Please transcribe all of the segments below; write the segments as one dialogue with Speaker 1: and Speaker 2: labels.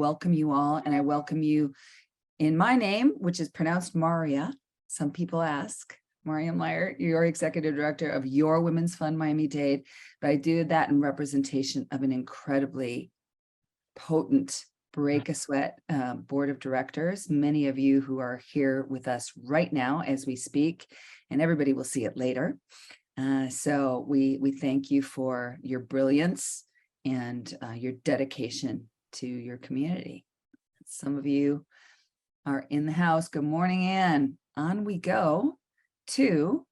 Speaker 1: welcome you all, and I welcome you in my name, which is pronounced Maria. Some people ask. Maria Meyer, you're Executive Director of Your Women's Fund Miami-Dade, but I do that in representation of an incredibly potent break a sweat board of directors, many of you who are here with us right now as we speak, and everybody will see it later. So we thank you for your brilliance and your dedication to your community. Some of you are in the house. Good morning, Ann. On we go to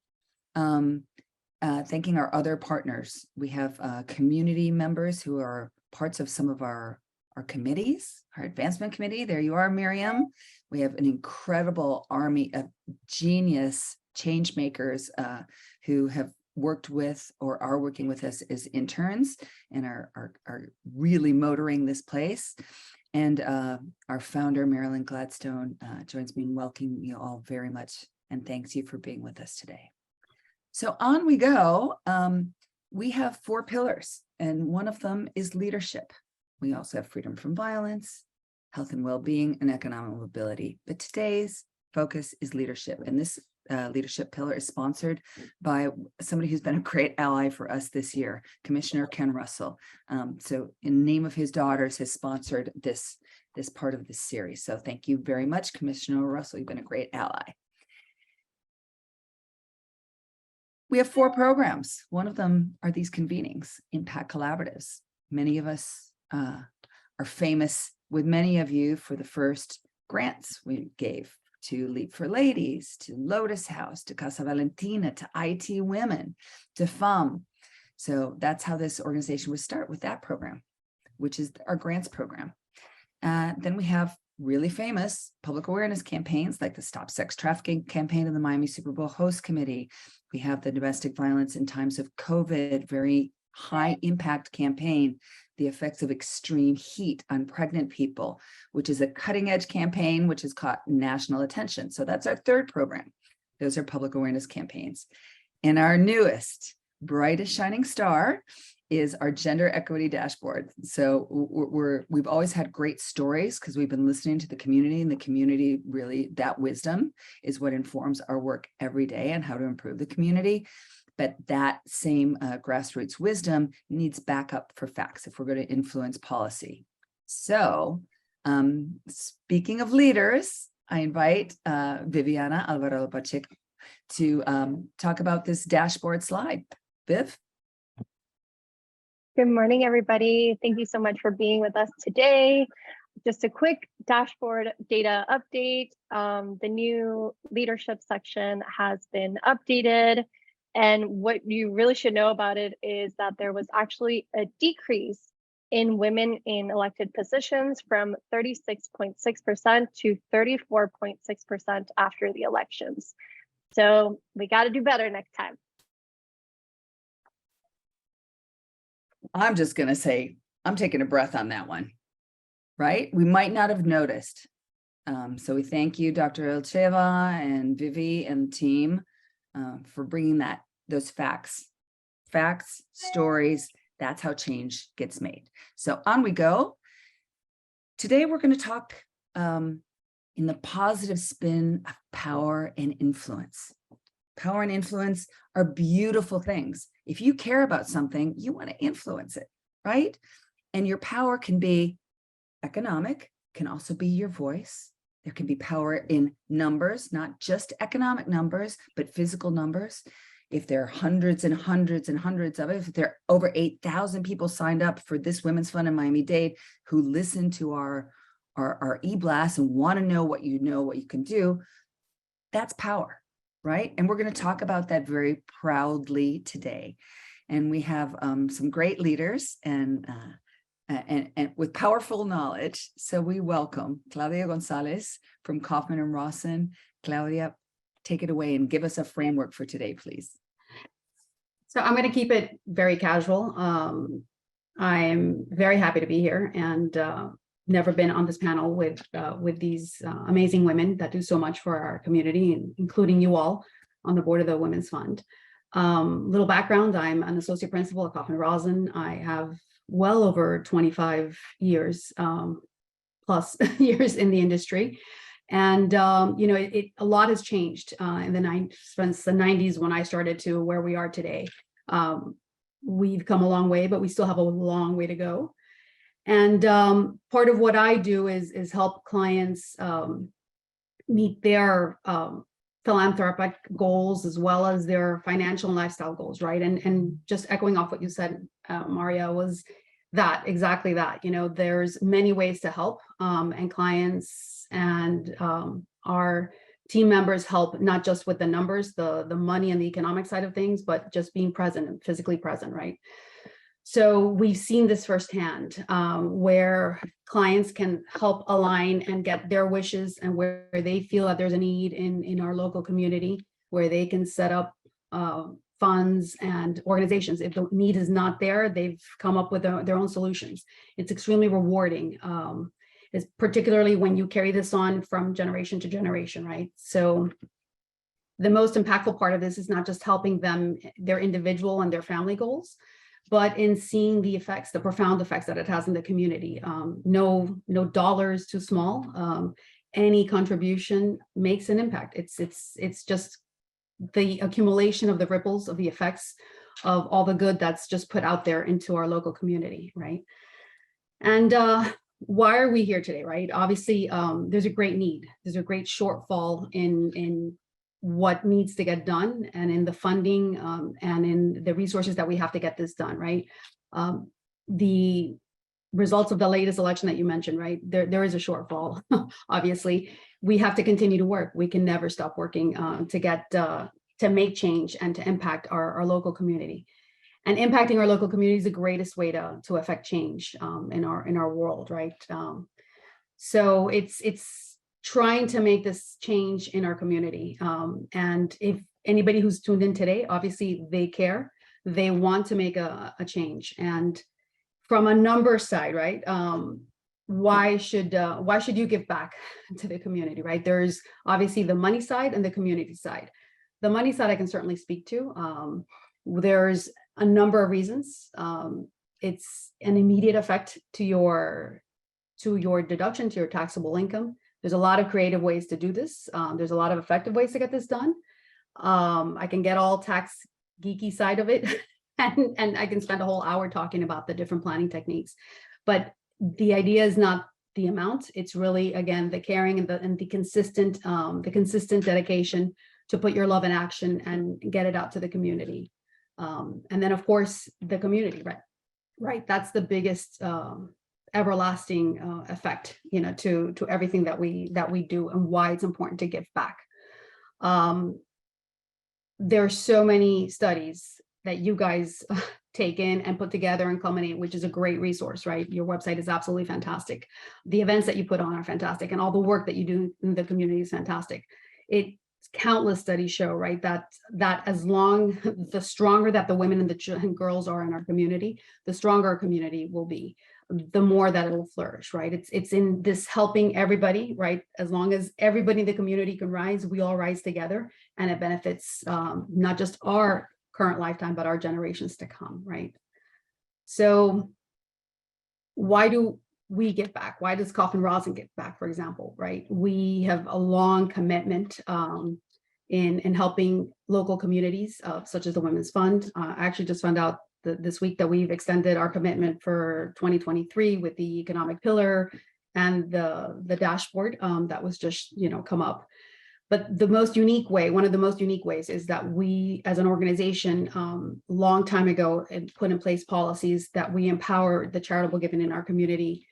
Speaker 1: thanking our other partners. We have community members who are parts of some of our committees, our advancement committee. There you are, Miriam. We have an incredible army of genius change makers who have worked with or are working with us as interns and are really motoring this place. And our founder, Marilyn Gladstone, joins me in welcoming you all very much and thanks you for being with us today. So on we go. We have 4 pillars, and one of them is leadership. We also have freedom from violence, health and well-being, and economic mobility. But today's focus is leadership. And this leadership pillar is sponsored by somebody who's been a great ally for us this year, Commissioner Ken Russell. So in name of his daughters, has sponsored this part of this series. So thank you very much, Commissioner Russell. You've been a great ally. We have 4 programs. One of them are these convenings, impact collaboratives. Many of us are famous with many of you for the first grants we gave to Leap for Ladies, to Lotus House, to Casa Valentina, to IT Women, to FAM. So that's how this organization would start, with that program, which is our grants program. Then we have really famous public awareness campaigns like the Stop Sex Trafficking campaign and the Miami Super Bowl host committee. We have the domestic violence in times of COVID, very high impact campaign, the effects of extreme heat on pregnant people, which is a cutting edge campaign, which has caught national attention. So that's our 3rd program. Those are public awareness campaigns. And our newest, brightest shining star is our gender equity dashboard. So we've always had great stories because we've been listening to the community, and the community really, that wisdom is what informs our work every day and how to improve the community. But that same grassroots wisdom needs backup for facts if we're going to influence policy. So speaking of leaders, I invite Viviana Alvarado Pacheco to talk about this dashboard slide. Viv?
Speaker 2: Good morning, everybody. Thank you so much for being with us today. Just a quick dashboard data update. The new leadership section has been updated. And what you really should know about it is that there was actually a decrease in women in elected positions from 36.6% to 34.6% after the elections. So we got to do better next time.
Speaker 1: I'm just going to say, I'm taking a breath on that one, right? We might not have noticed. So we thank you, Dr. Elcheva and Vivi and the team for bringing those facts, stories. That's how change gets made. So on we go. Today, we're going to talk in the positive spin of power and influence. Power and influence are beautiful things. If you care about something, you want to influence it, right? And your power can be economic, can also be your voice. There can be power in numbers, not just economic numbers, but physical numbers. If there are hundreds and hundreds and hundreds of it, if there are over 8,000 people signed up for this Women's Fund in Miami-Dade who listen to our e-blast and want to know what you can do, that's power, right? And we're going to talk about that very proudly today. And we have some great leaders and with powerful knowledge. So we welcome Claudia Gonzalez from Kaufman and Rawson. Claudia, take it away and give us a framework for today, please.
Speaker 3: So I'm going to keep it very casual. I'm very happy to be here and never been on this panel with these amazing women that do so much for our community, including you all on the board of the Women's Fund. Little background, I'm an associate principal at Kaufman and Rawson. I have well over 25 years plus years in the industry. And, you know, a lot has changed in the 90s, since the 90s when I started to where we are today. We've come a long way, but we still have a long way to go. And part of what I do is help clients meet their philanthropic goals as well as their financial and lifestyle goals, right? And just echoing off what you said, Maria, was that exactly that. You know, there's many ways to help, and clients and our team members help not just with the numbers, the money and the economic side of things, but just being present and physically present, right? So we've seen this firsthand, where clients can help align and get their wishes, and where they feel that there's a need in our local community, where they can set up funds and organizations. If the need is not there, they've come up with their own solutions. It's extremely rewarding, is particularly when you carry this on from generation to generation, right? So the most impactful part of this is not just helping them, their individual and their family goals, but in seeing the effects, the profound effects that it has in the community. No dollars too small. Any contribution makes an impact. It's just the accumulation of the ripples of the effects of all the good that's just put out there into our local community, right? And why are we here today, right? Obviously, there's a great need. There's a great shortfall in what needs to get done, and in the funding, and in the resources that we have to get this done, right? The results of the latest election that you mentioned, right? There is a shortfall. Obviously, we have to continue to work. We can never stop working to make change and to impact our local community. And impacting our local community is the greatest way to affect change in our world, right? So it's trying to make this change in our community. And if anybody who's tuned in today, obviously they care, they want to make a change. And from a number side, right? Why should you give back to the community, right? There's obviously the money side and the community side. The money side I can certainly speak to. There's a number of reasons. It's an immediate effect to your deduction, to your taxable income. There's a lot of creative ways to do this. There's a lot of effective ways to get this done. I can get all tax geeky side of it, and I can spend a whole hour talking about the different planning techniques. But the idea is not the amount. It's really, again, the caring and the consistent dedication to put your love in action and get it out to the community. And then, of course, the community, right? That's the biggest everlasting effect, you know, to everything that we do, and why it's important to give back. There are so many studies that you guys take in and put together and culminate, which is a great resource, right? Your website is absolutely fantastic. The events that you put on are fantastic, and all the work that you do in the community is fantastic. Countless studies show, right, that the stronger that the women and girls are in our community, the stronger our community will be, the more that it will flourish, right? It's in this helping everybody, right? As long as everybody in the community can rise, we all rise together, and it benefits not just our current lifetime, but our generations to come, right? So why do we give back? Why does Coffin Rosin give back, for example, right? We have a long commitment in helping local communities, such as the Women's Fund. I actually just found out this week that we've extended our commitment for 2023 with the economic pillar and the dashboard that was just, come up. But the most unique way, one of the most unique ways, is that we, as an organization, long time ago, put in place policies that we empower the charitable giving in our community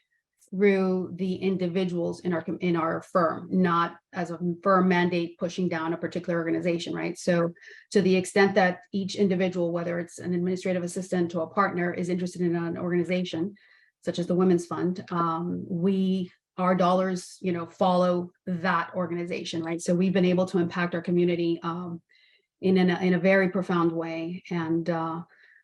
Speaker 3: through the individuals in our firm, not as a firm mandate pushing down a particular organization, right? So to the extent that each individual, whether it's an administrative assistant to a partner, is interested in an organization, such as the Women's Fund, our dollars, follow that organization, right? So we've been able to impact our community in a very profound way. And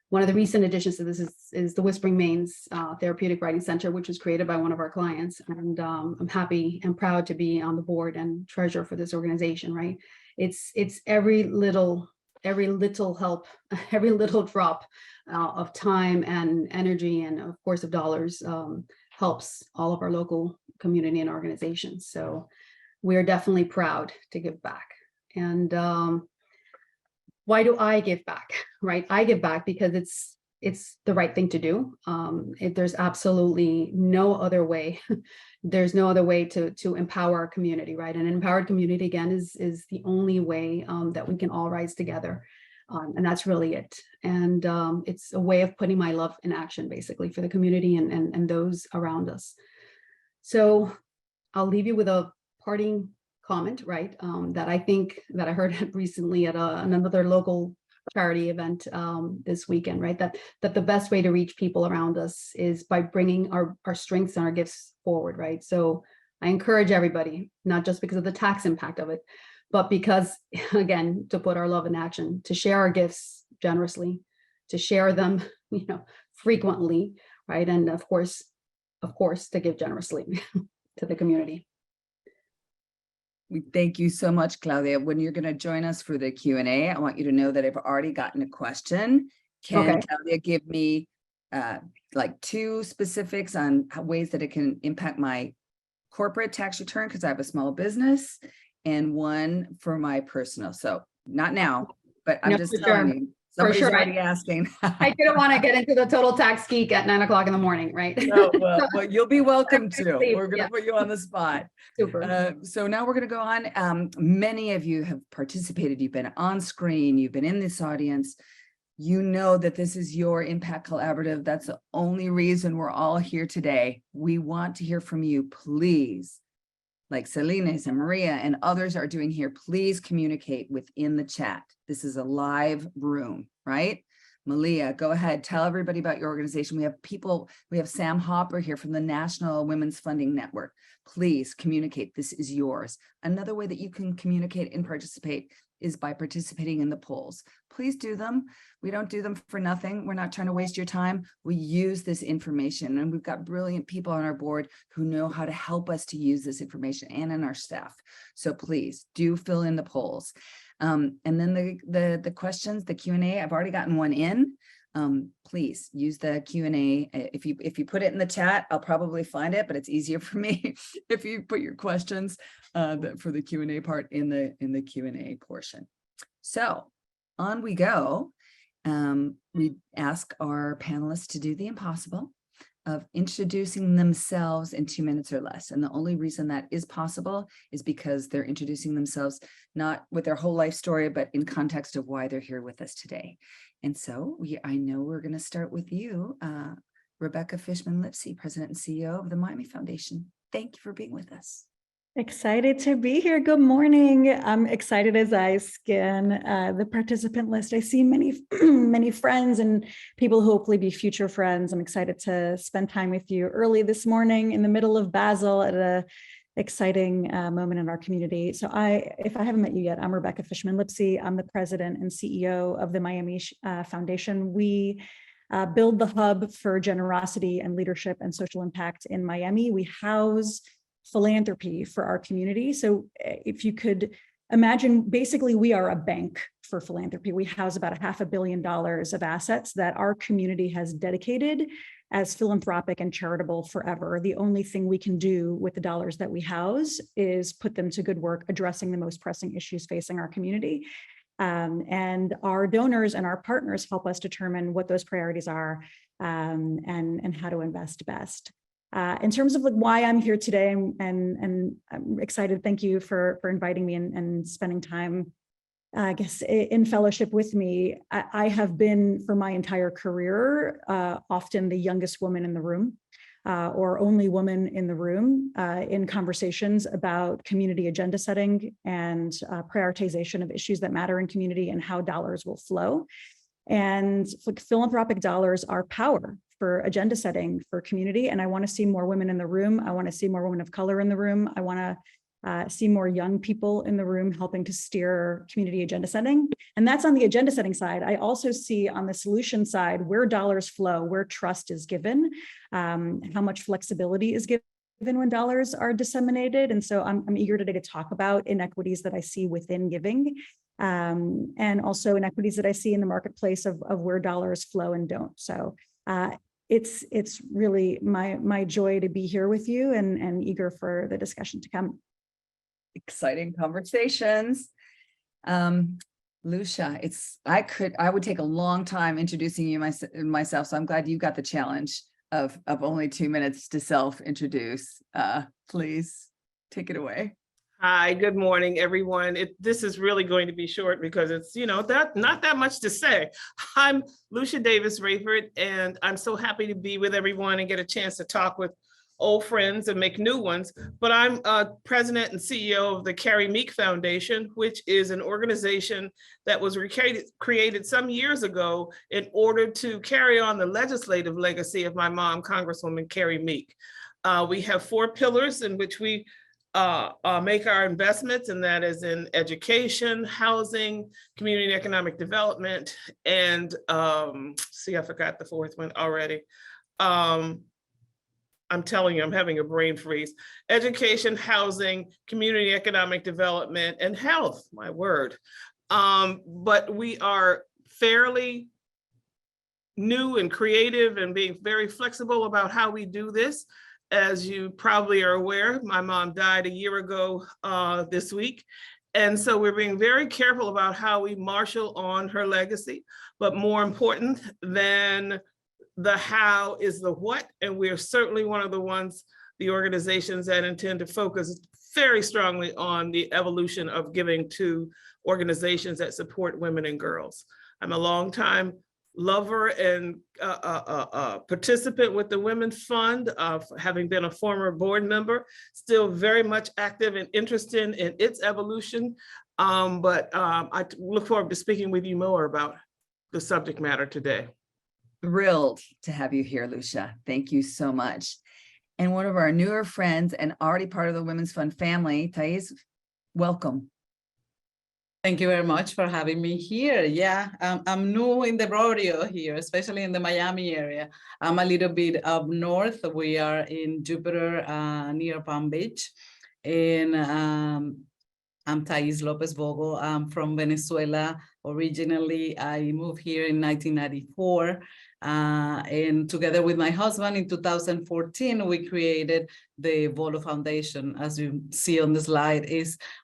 Speaker 3: one of the recent additions to this is the Whispering Mains Therapeutic Writing Center, which was created by one of our clients. And I'm happy and proud to be on the board and treasurer for this organization, right? It's every little help, every little drop of time and energy, and of course of dollars, helps all of our local community and organizations. So we're definitely proud to give back. And why do I give back, right? I give back because it's the right thing to do. There's absolutely no other way. There's no other way to empower our community, right? An empowered community, again, is the only way that we can all rise together. And that's really it. And it's a way of putting my love in action, basically, for the community and those around us. So I'll leave you with a parting comment, right? That I think that I heard recently at another local charity event this weekend, right? That the best way to reach people around us is by bringing our strengths and our gifts forward, right? So I encourage everybody, not just because of the tax impact of it, but because, again, to put our love in action, to share our gifts generously, to share them, frequently, right? And of course, to give generously to the community.
Speaker 1: We thank you so much, Claudia. When you're going to join us for the Q&A, I want you to know that I've already gotten a question. Can Claudia give me like 2 specifics on ways that it can impact my corporate tax return, because I have a small business, and 1 for my personal? So not now, but I'm just telling you. Somebody's already asking.
Speaker 3: I didn't want to get into the total tax geek at 9 o'clock in the morning, right?
Speaker 1: No, well, you'll be welcome to. We're going to put you on the spot.
Speaker 3: Super.
Speaker 1: So now we're going to go on. Many of you have participated. You've been on screen. You've been in this audience. You know that this is your Impact Collaborative. That's the only reason we're all here today. We want to hear from you. Please, like Salinas and Maria and others are doing here, please communicate within the chat. This is a live room, right? Malia, go ahead, tell everybody about your organization. We have people, we have Sam Hopper here from the National Women's Funding Network. Please communicate, this is yours. Another way that you can communicate and participate is by participating in the polls. Please do them. We don't do them for nothing. We're not trying to waste your time. We use this information, and we've got brilliant people on our board who know how to help us to use this information, and in our staff. So please do fill in the polls. And then the questions, the Q&A, I've already gotten one in. Please use the Q&A. If you put it in the chat, I'll probably find it, but it's easier for me if you put your questions for the Q&A part in the Q&A portion. So on we go. We ask our panelists to do the impossible of introducing themselves in 2 minutes or less. And the only reason that is possible is because they're introducing themselves not with their whole life story, but in context of why they're here with us today. And so I know we're going to start with you, Rebecca Fishman-Lipsey, President and CEO of the Miami Foundation. Thank you for being with us.
Speaker 4: Excited to be here. Good morning. I'm excited as I scan the participant list. I see many friends and people who hopefully be future friends. I'm excited to spend time with you early this morning in the middle of Basel at a exciting moment in our community. So if I haven't met you yet, I'm Rebecca Fishman-Lipsey. I'm the president and CEO of the Miami Foundation. We build the hub for generosity and leadership and social impact in Miami. We house philanthropy for our community. So if you could imagine, basically we are a bank for philanthropy. We house about $500 million of assets that our community has dedicated as philanthropic and charitable forever. The only thing we can do with the dollars that we house is put them to good work, addressing the most pressing issues facing our community. And our donors and our partners help us determine what those priorities are and how to invest best. In terms of why I'm here today, and I'm excited, thank you for inviting me and spending time, I guess, in fellowship with me. I have been, for my entire career, often the youngest woman in the room, or only woman in the room in conversations about community agenda setting and prioritization of issues that matter in community and how dollars will flow. And philanthropic dollars are power for agenda setting for community. And I want to see more women in the room. I want to see more women of color in the room. I want to see more young people in the room helping to steer community agenda setting. And that's on the agenda setting side. I also see on the solution side where dollars flow, where trust is given, how much flexibility is given when dollars are disseminated. And so I'm eager today to talk about inequities that I see within giving, and also inequities that I see in the marketplace of where dollars flow and don't. So it's really my joy to be here with you and eager for the discussion to come.
Speaker 1: Exciting conversations. Lucia, I would take a long time introducing you myself, so I'm glad you got the challenge of only 2 minutes to self-introduce. Please take it away.
Speaker 5: Hi, good morning, everyone. This is really going to be short because it's, not that much to say. I'm Lucia Davis Rayford, and I'm so happy to be with everyone and get a chance to talk with old friends and make new ones. But I'm president and CEO of the Carrie Meek Foundation, which is an organization that was created some years ago in order to carry on the legislative legacy of my mom, Congresswoman Carrie Meek. We have 4 pillars in which we make our investments, and that is in education, housing, community and economic development, and I forgot the 4th one already. I'm telling you, I'm having a brain freeze. Education, housing, community economic development, and health, my word. But we are fairly new and creative and being very flexible about how we do this. As you probably are aware, my mom died a year ago this week. And so we're being very careful about how we marshal on her legacy, but more important than the how is the what. And we're certainly one of the organizations that intend to focus very strongly on the evolution of giving to organizations that support women and girls. I'm a longtime lover and participant with the Women's Fund, having been a former board member, still very much active and interested in its evolution. But I look forward to speaking with you more about the subject matter today.
Speaker 1: Thrilled to have you here, Lucia. Thank you so much. And one of our newer friends and already part of the Women's Fund family, Thais, welcome.
Speaker 6: Thank you very much for having me here. Yeah, I'm new in the rodeo here, especially in the Miami area. I'm a little bit up north. We are in Jupiter near Palm Beach. And I'm Thais Lopez Bogo. I'm from Venezuela. Originally, I moved here in 1994. And together with my husband in 2014, we created the Volo Foundation. As you see on the slide,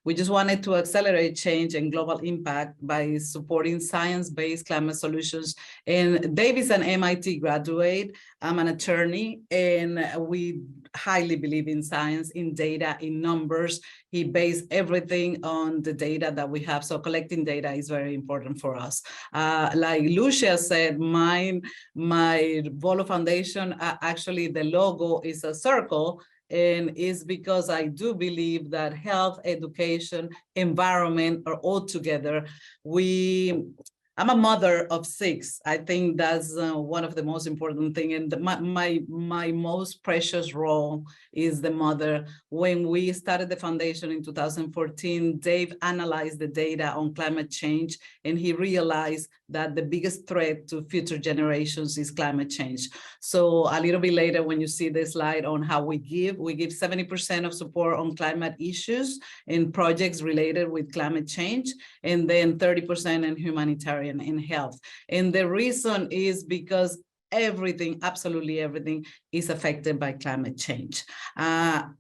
Speaker 6: we just wanted to accelerate change and global impact by supporting science-based climate solutions. And Dave is an MIT graduate. I'm an attorney, and we highly believe in science, in data, in numbers. He based everything on the data that we have. So collecting data is very important for us. Like Lucia said, my Volo Foundation, actually the logo is a circle, and is because I do believe that health, education, environment are all together. I'm a mother of 6. I think that's one of the most important things. And my most precious role is the mother. When we started the foundation in 2014, Dave analyzed the data on climate change, and he realized that the biggest threat to future generations is climate change. So a little bit later, when you see the slide on how we give 70% of support on climate issues in projects related with climate change, and then 30% in humanitarian in health. And the reason is because everything, absolutely everything, is affected by climate change.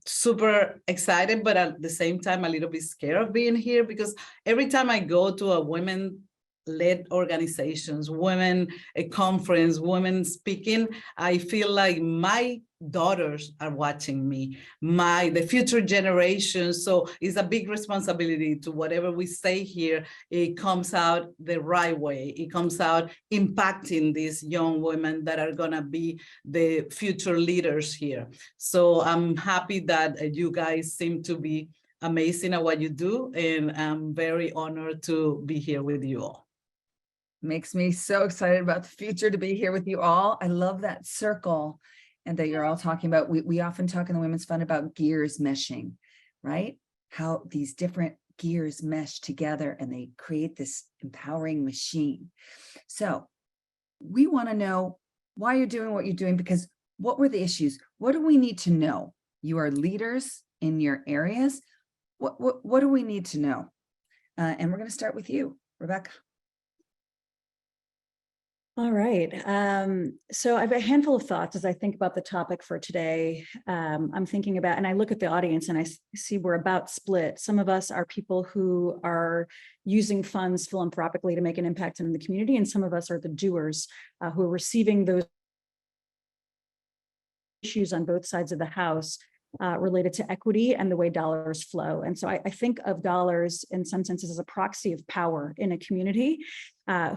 Speaker 6: Super excited, but at the same time, a little bit scared of being here, because every time I go to a women-led organizations, women a conference, women speaking, I feel like my daughters are watching me, the future generations. So it's a big responsibility to whatever we say here, it comes out the right way. It comes out impacting these young women that are gonna be the future leaders here. So I'm happy that you guys seem to be amazing at what you do, and I'm very honored to be here with you all.
Speaker 1: Makes me so excited about the future to be here with you all. I love that circle, and that you're all talking about. We often talk in the Women's Fund about gears meshing, right? How these different gears mesh together and they create this empowering machine. So we want to know why you're doing what you're doing, because what were the issues? What do we need to know? You are leaders in your areas. What do we need to know? And we're going to start with you, Rebecca.
Speaker 4: All right. So I have a handful of thoughts as I think about the topic for today. I'm thinking about, and I look at the audience and I see we're about split. Some of us are people who are using funds philanthropically to make an impact in the community, and some of us are the doers who are receiving those issues on both sides of the house related to equity and the way dollars flow. And so I think of dollars in some senses as a proxy of power in a community.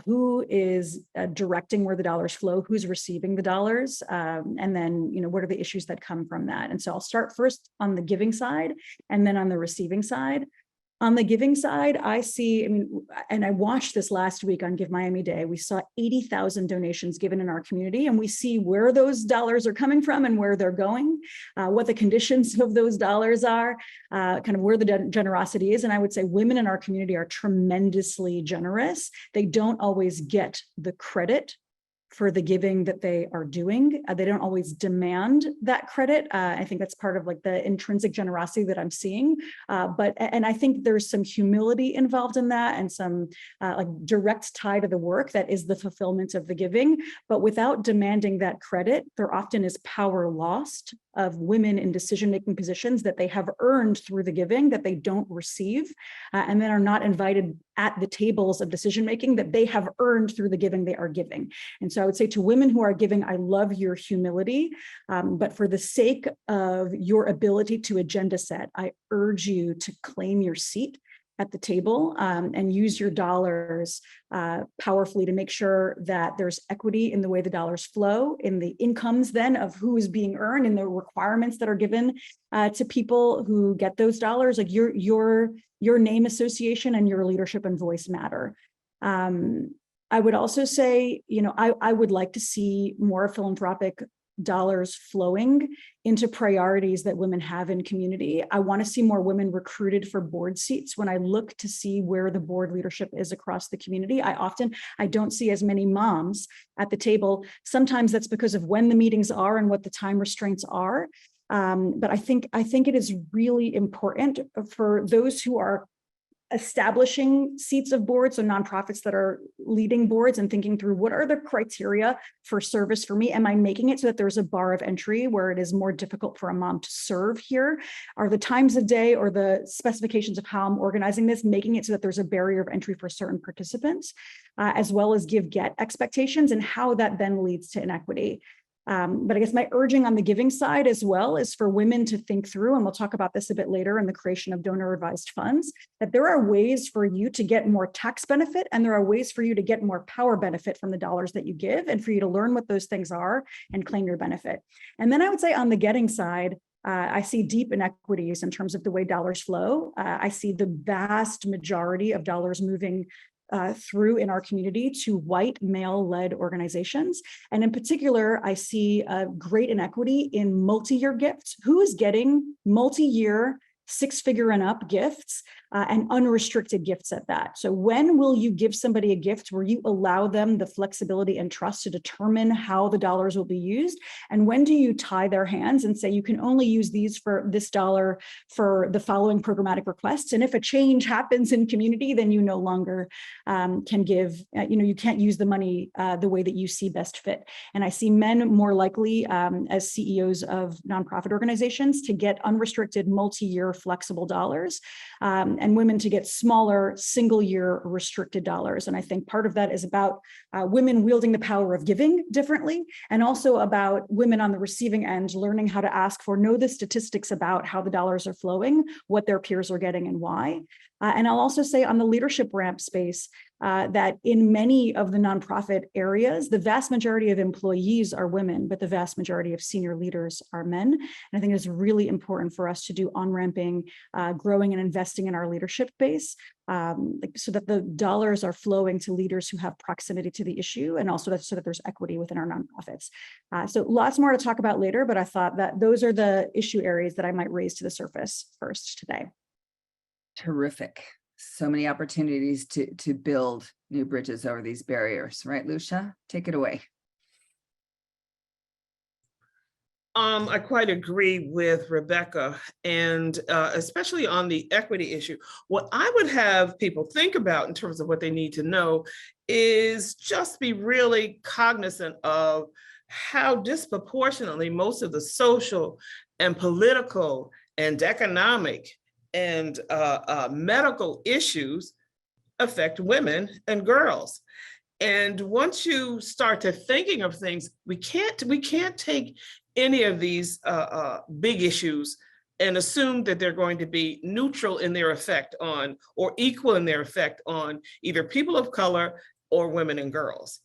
Speaker 4: Who is directing where the dollars flow, who's receiving the dollars, and then, what are the issues that come from that? And so I'll start first on the giving side and then on the receiving side. On the giving side, I see, and I watched this last week on Give Miami-Dade, we saw 80,000 donations given in our community, and we see where those dollars are coming from and where they're going, what the conditions of those dollars are, kind of where the generosity is. And I would say women in our community are tremendously generous. They don't always get the credit for the giving that they are doing. They don't always demand that credit. I think that's part of like the intrinsic generosity that I'm seeing. And I think there's some humility involved in that and some like direct tie to the work that is the fulfillment of the giving. But without demanding that credit, there often is power lost of women in decision-making positions that they have earned through the giving that they don't receive, and then are not invited at the tables of decision-making that they have earned through the giving they are giving. And so I would say to women who are giving, I love your humility, but for the sake of your ability to agenda set, I urge you to claim your seat at the table and use your dollars powerfully to make sure that there's equity in the way the dollars flow, in the incomes then of who is being earned, in the requirements that are given to people who get those dollars. Like your name association and your leadership and voice matter. I would also say, I would like to see more philanthropic dollars flowing into priorities that women have in community. I want to see more women recruited for board seats. When I look to see where the board leadership is across the community, I don't see as many moms at the table. Sometimes that's because of when the meetings are and what the time restraints are. But I think it is really important for those who are establishing seats of boards, so nonprofits that are leading boards, and thinking through what are the criteria for service for me? Am I making it so that there's a bar of entry where it is more difficult for a mom to serve here? Are the times of day or the specifications of how I'm organizing this making it so that there's a barrier of entry for certain participants, as well as give-get expectations, and how that then leads to inequity? But I guess my urging on the giving side as well is for women to think through, and we'll talk about this a bit later in the creation of donor advised funds, that there are ways for you to get more tax benefit, and there are ways for you to get more power benefit from the dollars that you give, and for you to learn what those things are and claim your benefit. And then I would say on the getting side, I see deep inequities in terms of the way dollars flow. I see the vast majority of dollars moving through in our community to white male-led organizations. And in particular, I see a great inequity in multi-year gifts. Who is getting multi-year, six-figure and up gifts and unrestricted gifts at that? So when will you give somebody a gift where you allow them the flexibility and trust to determine how the dollars will be used? And when do you tie their hands and say, you can only use these for this dollar for the following programmatic requests? And if a change happens in community, then you no longer can give, you can't use the money the way that you see best fit. And I see men more likely as CEOs of nonprofit organizations to get unrestricted multi-year flexible dollars, and women to get smaller single-year restricted dollars. And I think part of that is about women wielding the power of giving differently, and also about women on the receiving end learning how to ask for, know the statistics about how the dollars are flowing, what their peers are getting and why. And I'll also say on the leadership ramp space, that in many of the nonprofit areas, the vast majority of employees are women, but the vast majority of senior leaders are men. And I think it's really important for us to do on-ramping, growing and investing in our leadership base, so that the dollars are flowing to leaders who have proximity to the issue, and also so that there's equity within our nonprofits. So lots more to talk about later, but I thought that those are the issue areas that I might raise to the surface first today.
Speaker 1: Terrific. So many opportunities to build new bridges over these barriers, right, Lucia? Take it away.
Speaker 5: I quite agree with Rebecca, and especially on the equity issue. What I would have people think about in terms of what they need to know is just be really cognizant of how disproportionately most of the social and political and economic and medical issues affect women and girls. And once you start to thinking of things, we can't take any of these big issues and assume that they're going to be neutral in their effect on, or equal in their effect on, either people of color or women and girls.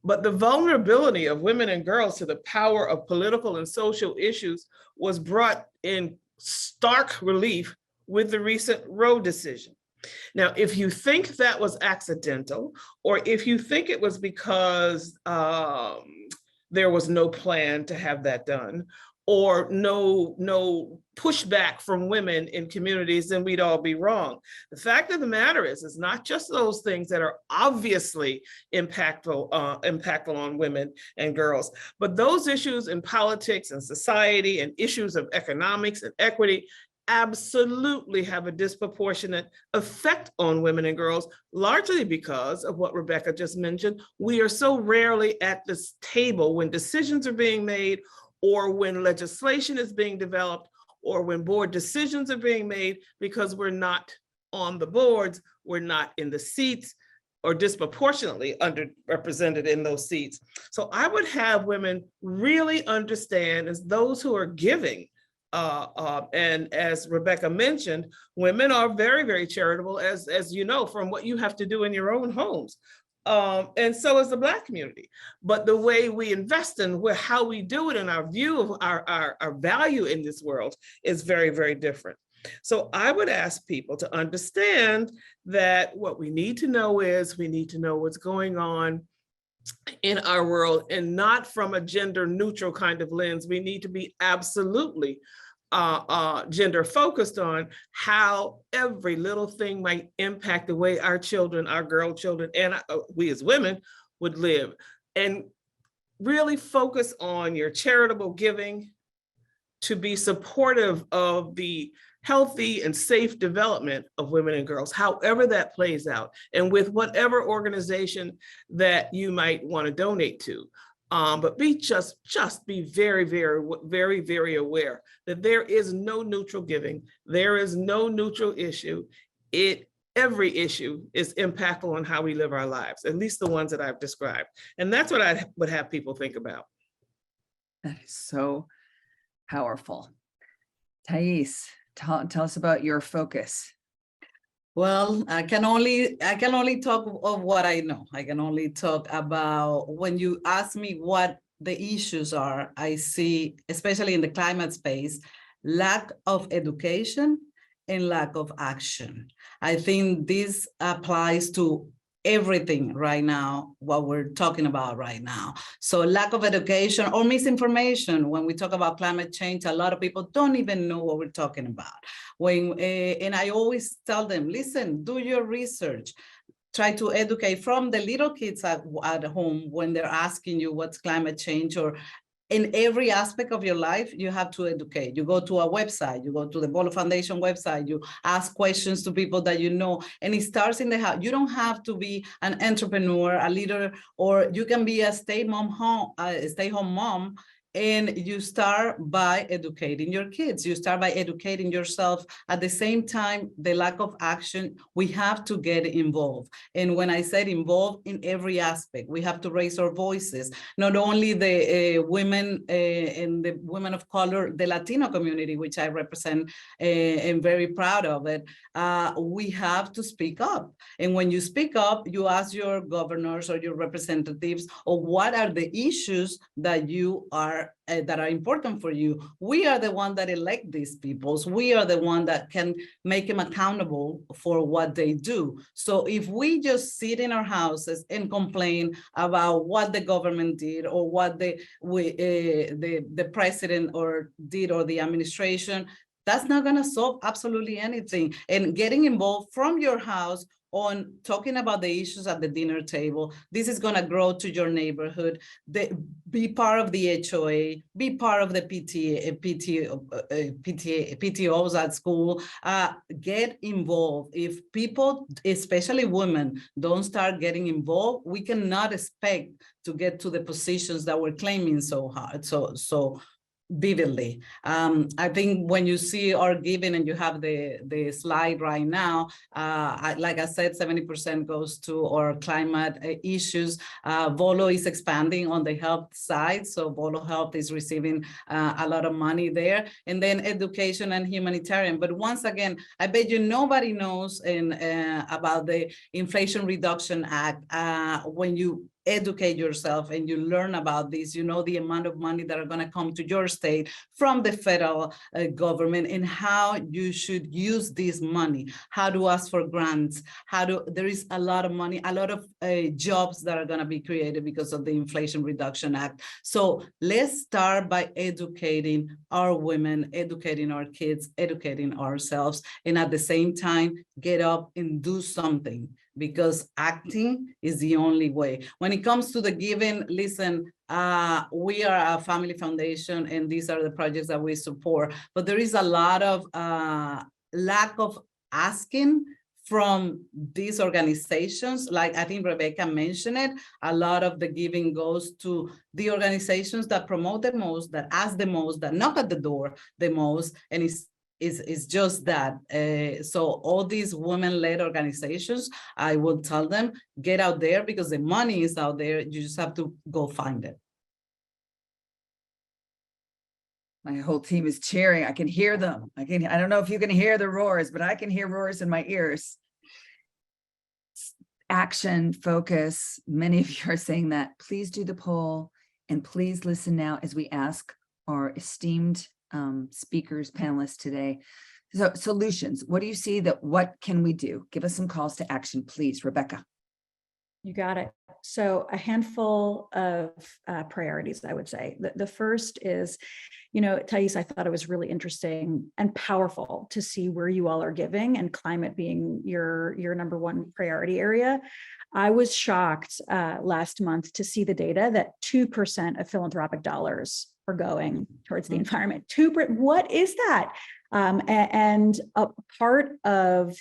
Speaker 5: But the vulnerability of women and girls to the power of political and social issues was brought in stark relief with the recent Roe decision. Now, if you think that was accidental, or if you think it was because there was no plan to have that done, or no pushback from women in communities, then we'd all be wrong. The fact of the matter is, it's not just those things that are obviously impactful on women and girls, but those issues in politics and society and issues of economics and equity absolutely have a disproportionate effect on women and girls, largely because of what Rebecca just mentioned. We are so rarely at this table when decisions are being made, or when legislation is being developed, or when board decisions are being made, because we're not on the boards, we're not in the seats, or disproportionately underrepresented in those seats. So I would have women really understand, as those who are giving, and as Rebecca mentioned, women are very, very charitable, as you know, from what you have to do in your own homes. And so is the Black community. But the way we invest in how we do it, and our view of our value in this world is very, very different. So I would ask people to understand that what we need to know is, we need to know what's going on in our world, and not from a gender neutral kind of lens. We need to be absolutely gender focused on how every little thing might impact the way our children, our girl children, and we as women would live. And really focus on your charitable giving to be supportive of the healthy and safe development of women and girls, however that plays out, and with whatever organization that you might want to donate to. But just be very, very, very, very aware that there is no neutral giving. There is no neutral issue. Every issue is impactful on how we live our lives, at least the ones that I've described. And that's what I would have people think about.
Speaker 1: That is so powerful. Thais, tell us about your focus.
Speaker 6: Well, I can only talk of what I know. I can only talk about, when you ask me what the issues are, I see, especially in the climate space, lack of education and lack of action. I think this applies to everything right now, what we're talking about right now. So lack of education or misinformation. When we talk about climate change, a lot of people don't even know what we're talking about. And I always tell them, listen, do your research. Try to educate from the little kids at home when they're asking you what's climate change, or in every aspect of your life, you have to educate. You go to a website, you go to the Bolo Foundation website, you ask questions to people that you know, and it starts in the house. You don't have to be an entrepreneur, a leader, or you can be a stay-home mom, and you start by educating your kids. You start by educating yourself. At the same time, the lack of action, we have to get involved. And when I said involved, in every aspect, we have to raise our voices. Not only the women and the women of color, the Latino community, which I represent and very proud of it, we have to speak up. And when you speak up, you ask your governors or your representatives, or what are the issues that you are that are important for you. We are the one that elect these peoples. We are the one that can make them accountable for what they do. So if we just sit in our houses and complain about what the government did, or what the president did, or the administration, That's not going to solve absolutely anything. And getting involved from your house on talking about the issues at the dinner table, this is going to grow to your neighborhood. Be part of the HOA, be part of the PTOs at school. Get involved. If people, especially women, don't start getting involved, we cannot expect to get to the positions that we're claiming so hard, so vividly. I think when you see our giving, and you have the slide right now, like I said, 70% goes to our climate issues. Volo is expanding on the health side, so Volo Health is receiving a lot of money there, and then education and humanitarian. But once again, I bet you nobody knows about the Inflation Reduction Act. When you educate yourself and you learn about this, you know the amount of money that are going to come to your state from the federal government, and how you should use this money, how to ask for grants, there is a lot of money, a lot of jobs that are going to be created because of the Inflation Reduction Act. So let's start by educating our women, educating our kids, educating ourselves, and at the same time, get up and do something, because acting is the only way. When it comes to the giving, listen, we are a family foundation, and these are the projects that we support. But there is a lot of lack of asking from these organizations. Like I think Rebecca mentioned it, a lot of the giving goes to the organizations that promote the most, that ask the most, that knock at the door the most, and it's just that. So all these women-led organizations, I will tell them, get out there, because the money is out there. You just have to go find it.
Speaker 1: My whole team is cheering. I can hear them. I don't know if you can hear the roars, but I can hear roars in my ears. Action, focus. Many of you are saying that. Please do the poll, and please listen now as we ask our esteemed speakers, panelists today. So solutions, what do you see what can we do? Give us some calls to action, please, Rebecca.
Speaker 4: You got it. So a handful of priorities, I would say. The first is, Thais, I thought it was really interesting and powerful to see where you all are giving, and climate being your number one priority area. I was shocked last month to see the data that 2% of philanthropic dollars are going towards the environment. What is that? And a part of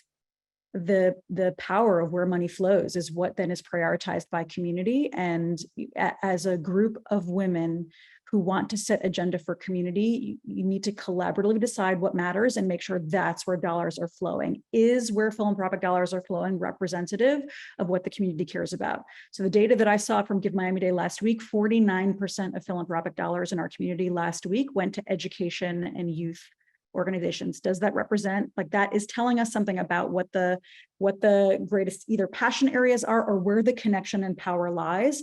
Speaker 4: the power of where money flows is what then is prioritized by community. And as a group of women who want to set agenda for community, you need to collaboratively decide what matters and make sure that's where dollars are flowing. Is where philanthropic dollars are flowing representative of what the community cares about? So the data that I saw from Give Miami-Dade last week, 49% of philanthropic dollars in our community last week went to education and youth organizations. Does that represent, that is telling us something about what the greatest either passion areas are, or where the connection and power lies.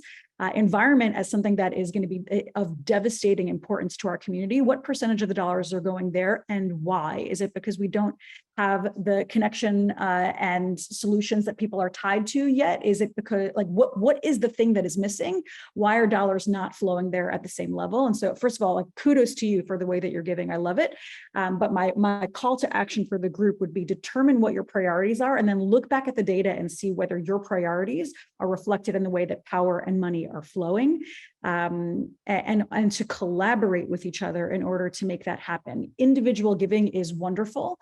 Speaker 4: Environment as something that is going to be of devastating importance to our community. What percentage of the dollars are going there, and why? Is it because we don't have the connection and solutions that people are tied to yet? Is it because what is the thing that is missing? Why are dollars not flowing there at the same level? And so first of all, kudos to you for the way that you're giving. I love it. But my call to action for the group would be determine what your priorities are, and then look back at the data and see whether your priorities are reflected in the way that power and money are flowing, and to collaborate with each other in order to make that happen. Individual giving is wonderful,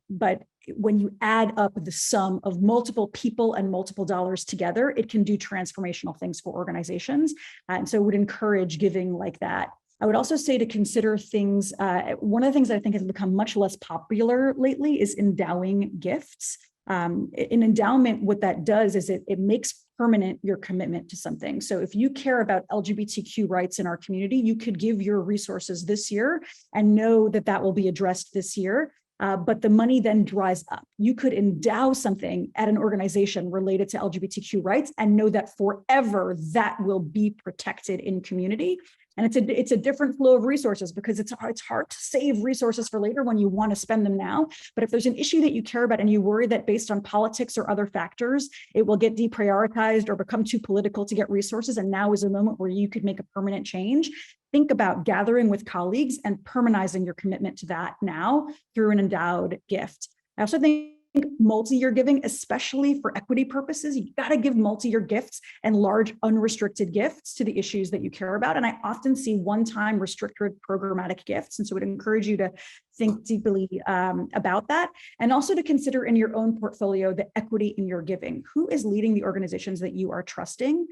Speaker 4: but when you add up the sum of multiple people and multiple dollars together, it can do transformational things for organizations. And so I would encourage giving like that. I would also say to consider things, one of the things that I think has become much less popular lately is endowing gifts. An endowment, what that does is it makes permanent your commitment to something. So if you care about LGBTQ rights in our community, you could give your resources this year and know that that will be addressed this year. But the money then dries up. You could endow something at an organization related to LGBTQ rights and know that forever that will be protected in community. And it's a different flow of resources, because it's hard to save resources for later when you want to spend them now. But if there's an issue that you care about and you worry that based on politics or other factors, it will get deprioritized or become too political to get resources, and now is a moment where you could make a permanent change, think about gathering with colleagues and permanizing your commitment to that now through an endowed gift. I also think multi-year giving, especially for equity purposes, you got to give multi-year gifts and large unrestricted gifts to the issues that you care about. And I often see one-time restricted programmatic gifts. And so I would encourage you to think deeply about that, and also to consider in your own portfolio the equity in your giving. Who is leading the organizations that you are trusting?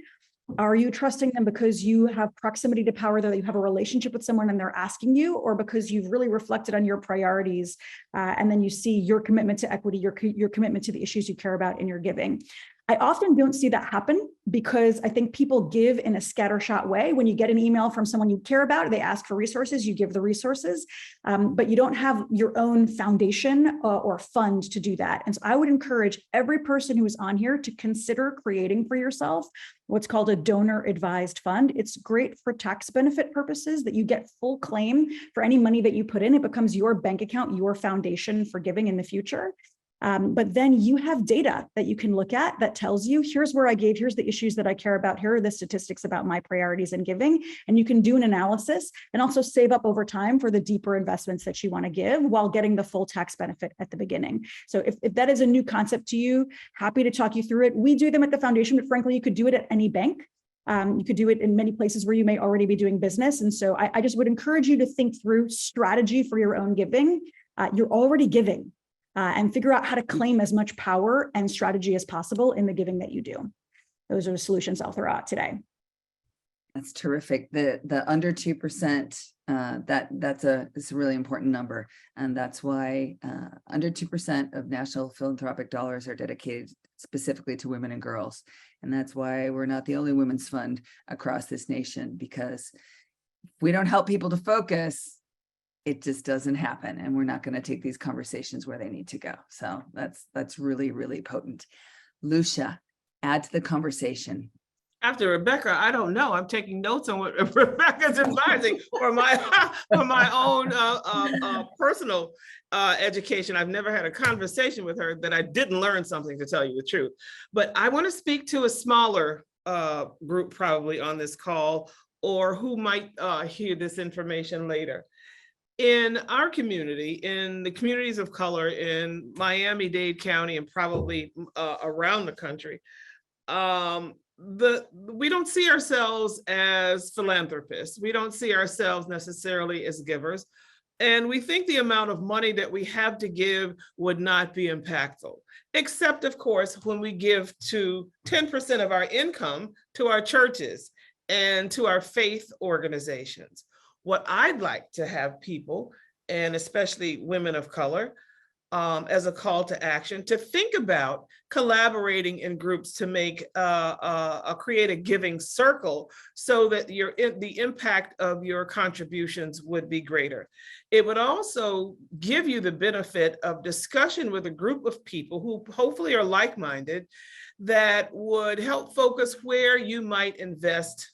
Speaker 4: Are you trusting them because you have proximity to power, that you have a relationship with someone and they're asking you, or because you've really reflected on your priorities and then you see your commitment to equity, your commitment to the issues you care about in your giving? I often don't see that happen because I think people give in a scattershot way. When you get an email from someone you care about, they ask for resources, you give the resources, but you don't have your own foundation or fund to do that. And so I would encourage every person who is on here to consider creating for yourself what's called a donor advised fund. It's great for tax benefit purposes that you get full claim for any money that you put in. It becomes your bank account, your foundation for giving in the future. But then you have data that you can look at that tells you, here's where I gave, here's the issues that I care about, here are the statistics about my priorities in giving. And you can do an analysis and also save up over time for the deeper investments that you want to give while getting the full tax benefit at the beginning. So if that is a new concept to you, happy to talk you through it. We do them at the foundation, but frankly, you could do it at any bank. You could do it in many places where you may already be doing business. And so I just would encourage you to think through strategy for your own giving. You're already giving. And figure out how to claim as much power and strategy as possible in the giving that you do. Those are the solutions I'll throw out today.
Speaker 1: That's terrific. The under 2%, it's a really important number. And that's why under 2% of national philanthropic dollars are dedicated specifically to women and girls. And that's why we're not the only women's fund across this nation, because if we don't help people to focus, it just doesn't happen, and we're not going to take these conversations where they need to go. So that's really, really potent. Lucia, add to the conversation.
Speaker 5: After Rebecca, I don't know. I'm taking notes on what Rebecca's advising for my own personal education. I've never had a conversation with her that I didn't learn something, to tell you the truth. But I want to speak to a smaller group probably on this call, or who might hear this information later. In our community, in the communities of color in Miami-Dade County and probably around the country, we don't see ourselves as philanthropists. We don't see ourselves necessarily as givers. And we think the amount of money that we have to give would not be impactful, except of course, when we give to 10% of our income to our churches and to our faith organizations. What I'd like to have people, and especially women of color, as a call to action, to think about collaborating in groups to make create a giving circle so that the impact of your contributions would be greater. It would also give you the benefit of discussion with a group of people who hopefully are like-minded, that would help focus where you might invest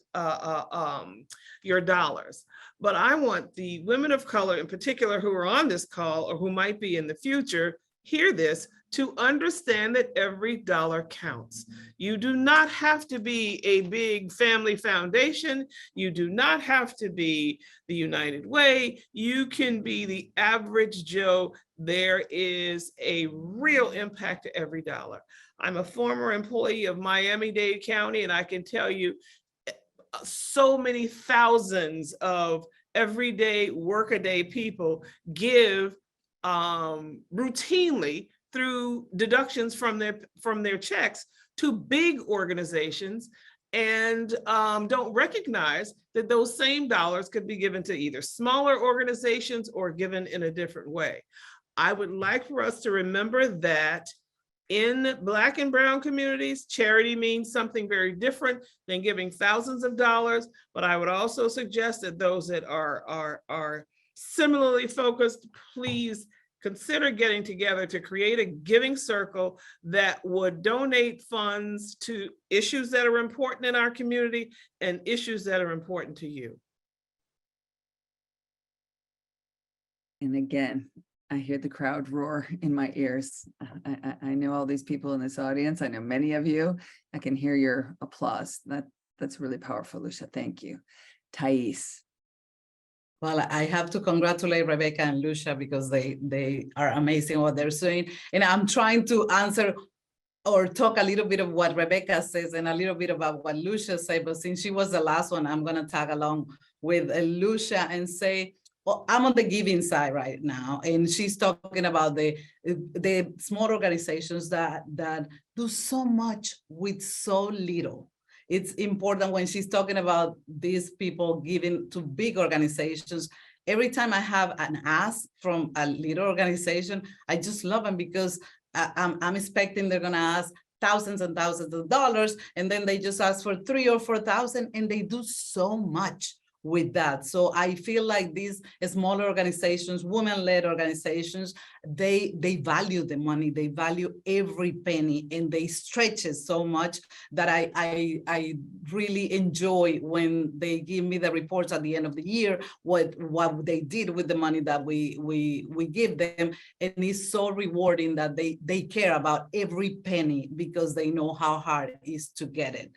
Speaker 5: your dollars. But I want the women of color in particular who are on this call, or who might be in the future, hear this, to understand that every dollar counts. You do not have to be a big family foundation. You do not have to be the United Way. You can be the average Joe. There is a real impact to every dollar. I'm a former employee of Miami-Dade County, and I can tell you so many thousands of everyday workaday people give routinely through deductions from their checks to big organizations, and don't recognize that those same dollars could be given to either smaller organizations or given in a different way. I would like for us to remember that in Black and brown communities, charity means something very different than giving thousands of dollars. But I would also suggest that those that are similarly focused, please consider getting together to create a giving circle that would donate funds to issues that are important in our community and issues that are important to you.
Speaker 1: And again, I hear the crowd roar in my ears. I know all these people in this audience. I know many of you. I can hear your applause. That's really powerful, Lucia. Thank you. Thais,
Speaker 6: Well, I have to congratulate Rebecca and Lucia because they are amazing what they're doing. And I'm trying to answer or talk a little bit of what Rebecca says and a little bit about what Lucia said. But since she was the last one, I'm going to tag along with Lucia and say, well, I'm on the giving side right now. And she's talking about the small organizations that do so much with so little. It's important when she's talking about these people giving to big organizations. Every time I have an ask from a little organization, I just love them because I'm expecting they're going to ask thousands and thousands of dollars, and then they just ask for 3,000 or 4,000, and they do so much with that. So I feel like these smaller organizations, women-led organizations, they value the money, they value every penny, and they stretch it so much that I really enjoy when they give me the reports at the end of the year, what they did with the money that we give them. And it's so rewarding that they care about every penny because they know how hard it is to get it.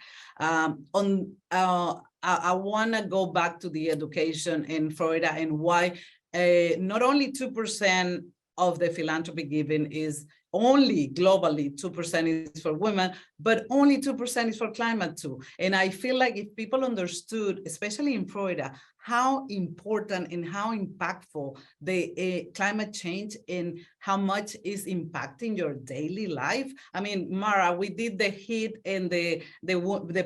Speaker 6: I want to go back to the education in Florida and why not only 2% of the philanthropy giving is only globally 2% is for women, but only 2% is for climate too. And I feel like if people understood, especially in Florida, how important and how impactful the climate change and how much is impacting your daily life. I mean, Mara, we did the heat and the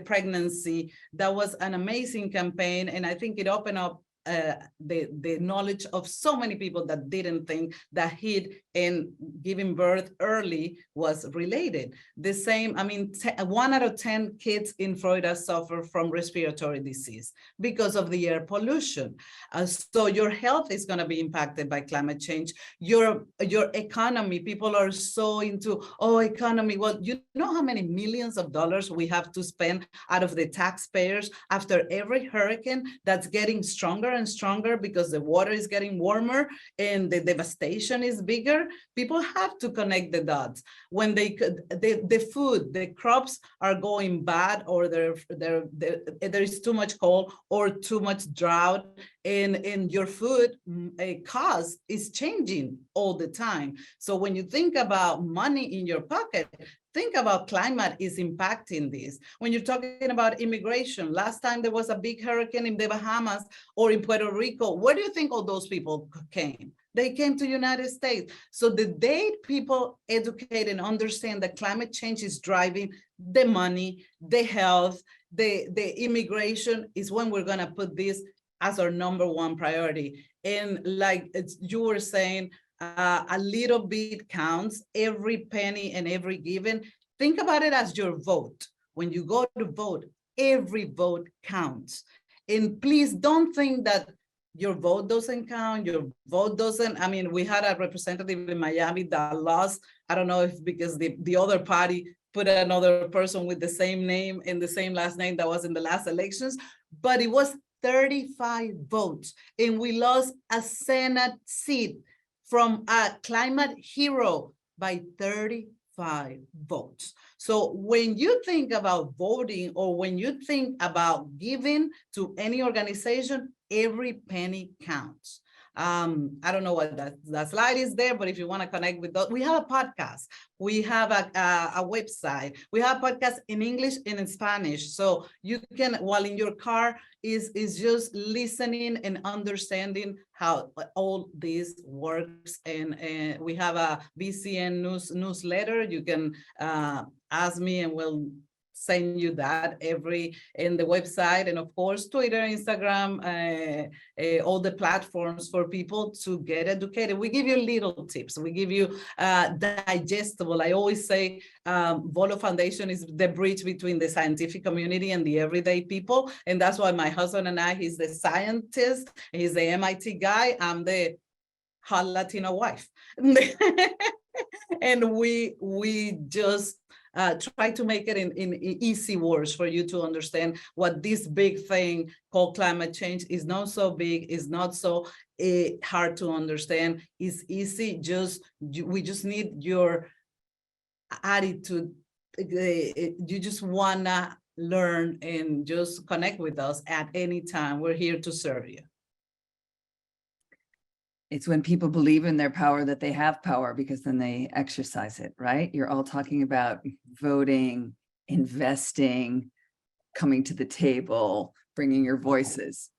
Speaker 6: pregnancy. That was an amazing campaign, and I think it opened up the knowledge of so many people that didn't think that heat and giving birth early was related. The same, I mean, 1 out of 10 kids in Florida suffer from respiratory disease because of the air pollution. So your health is going to be impacted by climate change. Your economy, people are so into, oh, economy. Well, you know how many millions of dollars we have to spend out of the taxpayers after every hurricane that's getting stronger and stronger because the water is getting warmer and the devastation is bigger. People have to connect the dots. When the food, the crops are going bad, or there is too much cold or too much drought, and your food cost is changing all the time. So when you think about money in your pocket, think about climate is impacting this. When you're talking about immigration, last time there was a big hurricane in the Bahamas or in Puerto Rico, where do you think all those people came? They came to the United States. So the day people educate and understand that climate change is driving the money, the health, the immigration, is when we're going to put this as our #1 priority. And like you were saying, a little bit counts, every penny and every given. Think about it as your vote. When you go to vote, every vote counts. And please don't think that your vote doesn't count, your vote doesn't. I mean, we had a representative in Miami that lost. I don't know if because the other party put another person with the same name and the same last name that was in the last elections, but it was 35 votes. And we lost a Senate seat from a climate hero by 35 votes. So when you think about voting, or when you think about giving to any organization, every penny counts. I don't know what that slide is there, but if you want to connect with those, we have a podcast, we have a website, we have a podcast in English and in Spanish. So you can, while in your car, is just listening and understanding how all this works. And we have a BCN newsletter. You can ask me and we'll send you that in the website, and of course Twitter, Instagram, all the platforms for people to get educated. We give you little tips, we give you digestible. I always say Volo Foundation is the bridge between the scientific community and the everyday people, and that's why my husband and I, he's the scientist, he's the MIT guy, I'm the hot Latino wife. And we just try to make it in easy words for you to understand what this big thing called climate change is. Not so big, is not so hard to understand, is easy. We just need your attitude. You just wanna learn and just connect with us at any time. We're here to serve you.
Speaker 1: it's when people believe in their power that they have power, because then they exercise it, right? You're all talking about voting, investing, coming to the table, bringing your voices.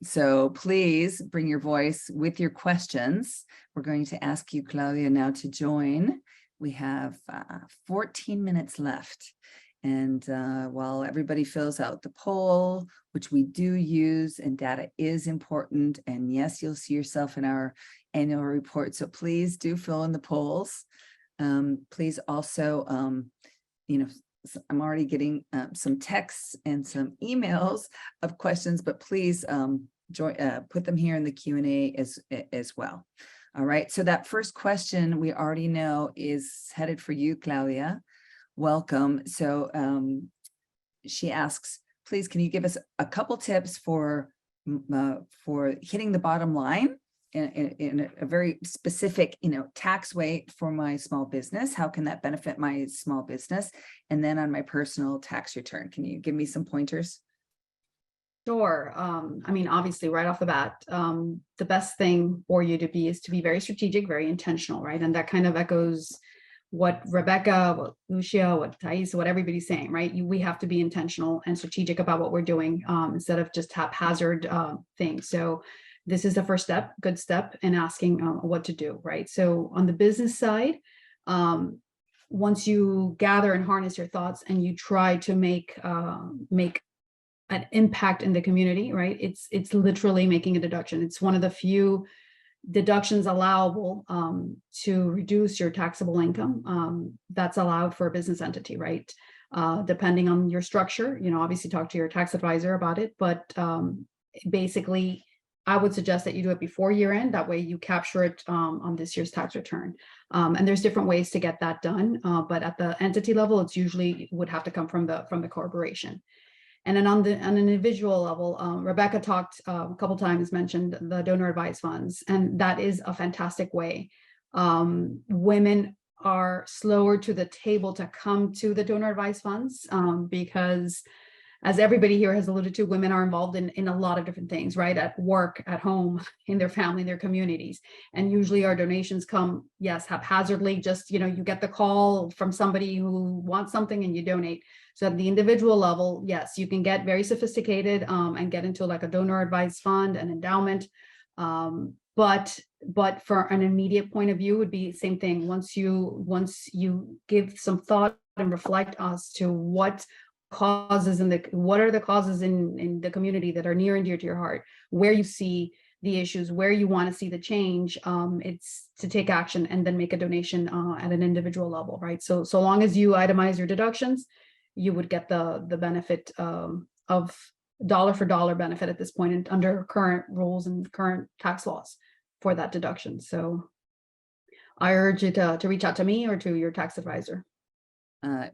Speaker 1: So please bring your voice with your questions. We're going to ask you, Claudia, now to join. We have 14 minutes left. And while everybody fills out the poll, which we do use, and data is important, and yes, you'll see yourself in our annual report. So please do fill in the polls. Please also, I'm already getting some texts and some emails of questions, but please put them here in the Q&A as well. All right, so that first question we already know is headed for you, Claudia. Welcome. So she asks, please, can you give us a couple tips for hitting the bottom line in a very specific, tax way for my small business? How can that benefit my small business? And then on my personal tax return, can you give me some pointers?
Speaker 3: Sure. I mean, obviously, right off the bat, the best thing for you to be is to be very strategic, very intentional, right? And that kind of echoes what Rebecca, what Lucia, what Thais, what everybody's saying, right? We have to be intentional and strategic about what we're doing instead of just haphazard things. So this is the first step, good step in asking what to do, right? So on the business side, once you gather and harness your thoughts and you try to make an impact in the community, right? It's literally making a deduction. It's one of the few deductions allowable to reduce your taxable income that's allowed for a business entity, right? Depending on your structure, obviously talk to your tax advisor about it, but basically I would suggest that you do it before year end. That way you capture it on this year's tax return. And there's different ways to get that done, but at the entity level, it's usually would have to come from the corporation. And then on an individual level, Rebecca talked a couple times, mentioned the donor advised funds, and that is a fantastic way. Women are slower to the table to come to the donor advised funds because, as everybody here has alluded to, women are involved in a lot of different things, right? At work, at home, in their family, in their communities. And usually our donations come, yes, haphazardly, just, you get the call from somebody who wants something and you donate. So at the individual level, yes, you can get very sophisticated and get into like a donor advised fund, an endowment. But for an immediate point of view would be the same thing. Once you give some thought and reflect as to what are the causes in the community that are near and dear to your heart, where you see the issues, where you want to see the change, it's to take action and then make a donation at an individual level, right? So long as you itemize your deductions, you would get the benefit of dollar for dollar benefit at this point under current rules and current tax laws for that deduction. So I urge you to reach out to me or to your tax advisor.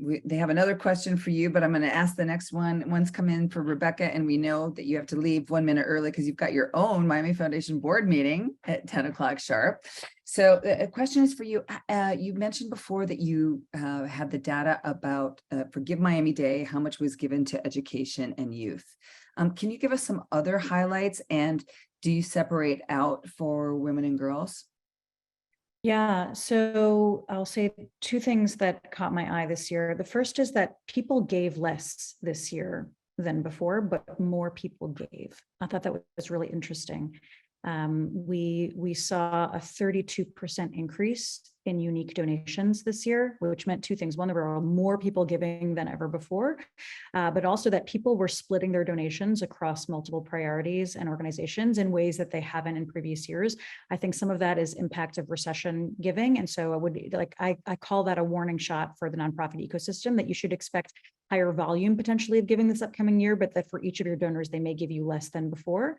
Speaker 1: They have another question for you, but I'm going to ask the next one. One's come in for Rebecca, and we know that you have to leave 1 minute early because you've got your own Miami Foundation board meeting at 10 o'clock sharp. So the question is for you. You mentioned before that you had the data about for Give Miami-Dade, how much was given to education and youth. Can you give us some other highlights, and do you separate out for women and girls?
Speaker 4: Yeah, so I'll say two things that caught my eye this year. The first is that people gave less this year than before, but more people gave. I thought that was really interesting. We saw a 32% increase in unique donations this year, which meant two things. One, there were more people giving than ever before, but also that people were splitting their donations across multiple priorities and organizations in ways that they haven't in previous years. I think some of that is impact of recession giving. And so I call that a warning shot for the nonprofit ecosystem, that you should expect higher volume potentially of giving this upcoming year, but that for each of your donors, they may give you less than before.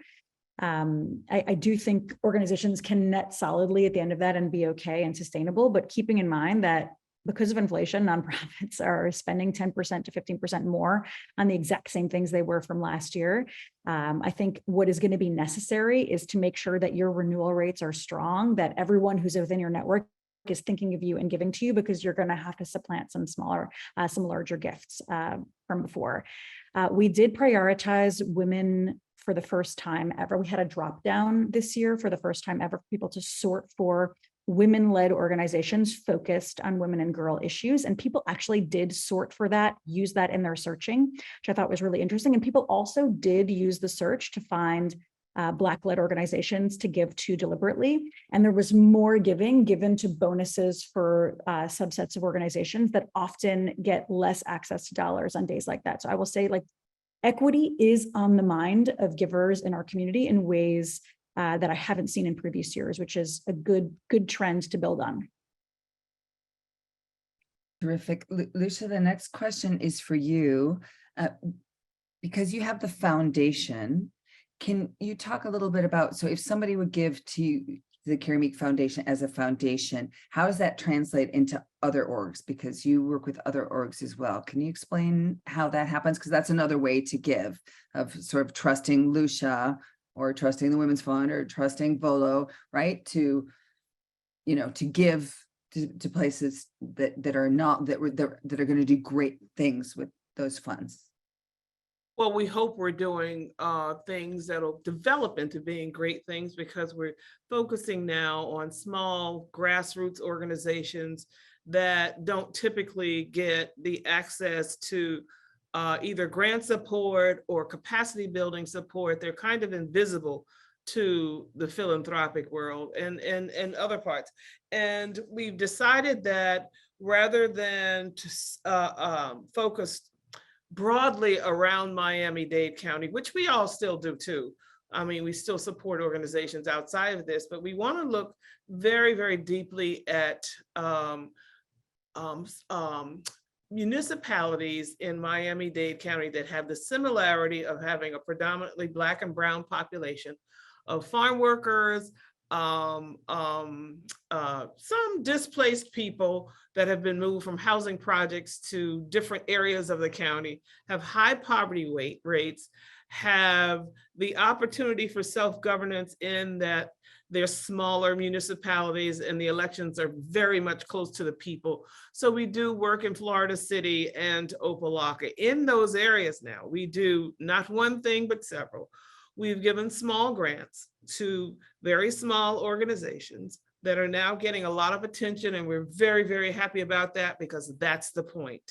Speaker 4: I do think organizations can net solidly at the end of that and be okay and sustainable, but keeping in mind that because of inflation, nonprofits are spending 10% to 15% more on the exact same things they were from last year. I think what is going to be necessary is to make sure that your renewal rates are strong, that everyone who's within your network is thinking of you and giving to you, because you're going to have to supplant some larger gifts from before. We did prioritize women for the first time ever. We had a drop down this year for the first time ever for people to sort for women-led organizations focused on women and girl issues. And people actually did sort for that, use that in their searching, which I thought was really interesting. And people also did use the search to find Black-led organizations to give to deliberately. And there was more given to bonuses for subsets of organizations that often get less access to dollars on days like that. So I will say, like, equity is on the mind of givers in our community in ways that I haven't seen in previous years, which is a good trend to build on.
Speaker 1: Terrific. Lucia, the next question is for you. Because you have the foundation, can you talk a little bit about, so if somebody would give to the Carrie Meek Foundation as a foundation, how does that translate into other orgs? Because you work with other orgs as well. Can you explain how that happens? Because that's another way to give, of sort of trusting Lucia or trusting the Women's Fund or trusting Volo, right? To, you know, to give to places that are not, that are going to do great things with those funds.
Speaker 5: Well, we hope we're doing things that'll develop into being great things, because we're focusing now on small grassroots organizations that don't typically get the access to either grant support or capacity building support. They're kind of invisible to the philanthropic world and other parts. And we've decided that rather than to focus broadly around Miami-Dade County, which we all still do too. I mean, we still support organizations outside of this, but we want to look very, very deeply at municipalities in Miami-Dade County that have the similarity of having a predominantly Black and brown population of farm workers, some displaced people that have been moved from housing projects to different areas of the county, have high poverty rates, have the opportunity for self-governance in that they're smaller municipalities and the elections are very much close to the people. So we do work in Florida City and Opa-locka. In those areas now, we do not one thing, but several. We've given small grants to very small organizations that are now getting a lot of attention, and we're very, very happy about that, because that's the point.